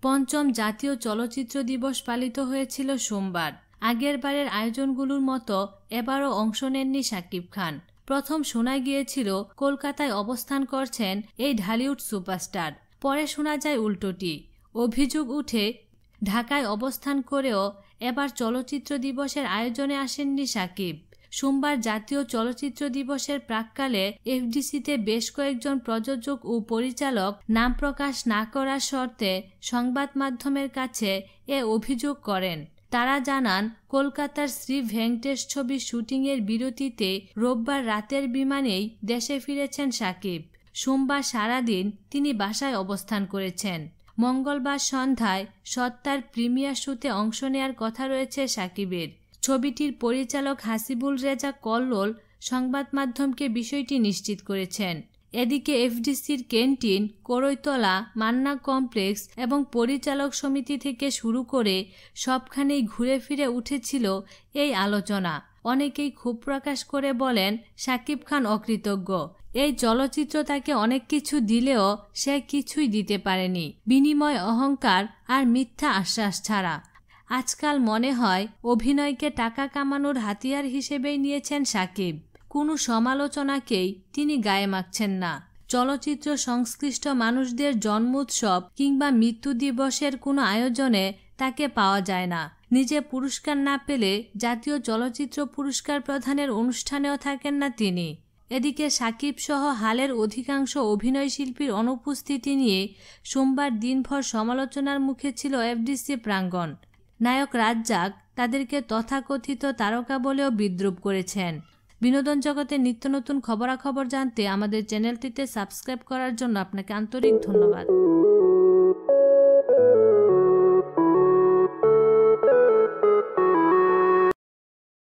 পঞ্চম জাতীয় চলচ্চিত্র দিবস পালিত হয়েছিল সোমবার। আগের বারের আয়োজনগুলোর মতো এবারও অংশ নেননি শাকিব খান। প্রথম শোনা গিয়েছিল কলকাতায় অবস্থান করছেন এই ঢালিউড সুপারস্টার। পরে শোনা যায় উল্টোটি। অভিযোগ উঠে ঢাকায় অবস্থান করেও এবার চলচ্চিত্র দিবসের আয়োজনে আসেননি শাকিব। সোমবার জাতীয় চলচ্চিত্র দিবসের প্রাক্কালে এফডিসিতে বেশ কয়েকজন প্রযোজক ও পরিচালক নাম প্রকাশ না করার শর্তে সংবাদ মাধ্যমের কাছে এ অভিযোগ করেন। তারা জানান, কলকাতার শ্রী ভেঙ্কটেশ ছবির শুটিংয়ের বিরতিতে রোববার রাতের বিমানেই দেশে ফিরেছেন শাকিব। সোমবার সারাদিন তিনি বাসায় অবস্থান করেছেন। মঙ্গলবার সন্ধ্যায় সত্তার প্রিমিয়ার শোতে অংশ নেয়ার কথা রয়েছে শাকিবের। ছবিটির পরিচালক হাসিবুল রেজা কল্লোল সংবাদ মাধ্যমকে বিষয়টি নিশ্চিত করেছেন। এদিকে এফডিসির ক্যান্টিন, করৈতলা, মান্না কমপ্লেক্স এবং পরিচালক সমিতি থেকে শুরু করে সবখানেই ঘুরে ফিরে উঠেছিল এই আলোচনা। অনেকেই ক্ষোভ প্রকাশ করে বলেন, শাকিব খান অকৃতজ্ঞ। এই চলচ্চিত্র তাকে অনেক কিছু দিলেও সে কিছুই দিতে পারেনি, বিনিময় অহংকার আর মিথ্যা আশ্বাস ছাড়া। আজকাল মনে হয় অভিনয়কে টাকা কামানোর হাতিয়ার হিসেবেই নিয়েছেন শাকিব। কোনো সমালোচনাকেই তিনি গায়ে মাখছেন না। চলচ্চিত্র সংশ্লিষ্ট মানুষদের জন্মোৎসব কিংবা মৃত্যু দিবসের কোনো আয়োজনে তাকে পাওয়া যায় না। নিজে পুরস্কার না পেলে জাতীয় চলচ্চিত্র পুরস্কার প্রদানের অনুষ্ঠানেও থাকেন না তিনি। এদিকে শাকিব সহ হালের অধিকাংশ অভিনয়শিল্পীর অনুপস্থিতি নিয়ে সোমবার দিনভর সমালোচনার মুখে ছিল এফডিসি প্রাঙ্গণ। নায়ক রাজ্জাক তাদেরকে তথাকথিত তারকা বলেও বিদ্রূপ করেছেন। বিনোদন জগতের নিত্য নতুন খবরাখবর জানতে আমাদের চ্যানেলটিতে সাবস্ক্রাইব করার জন্য আপনাকে আন্তরিক ধন্যবাদ।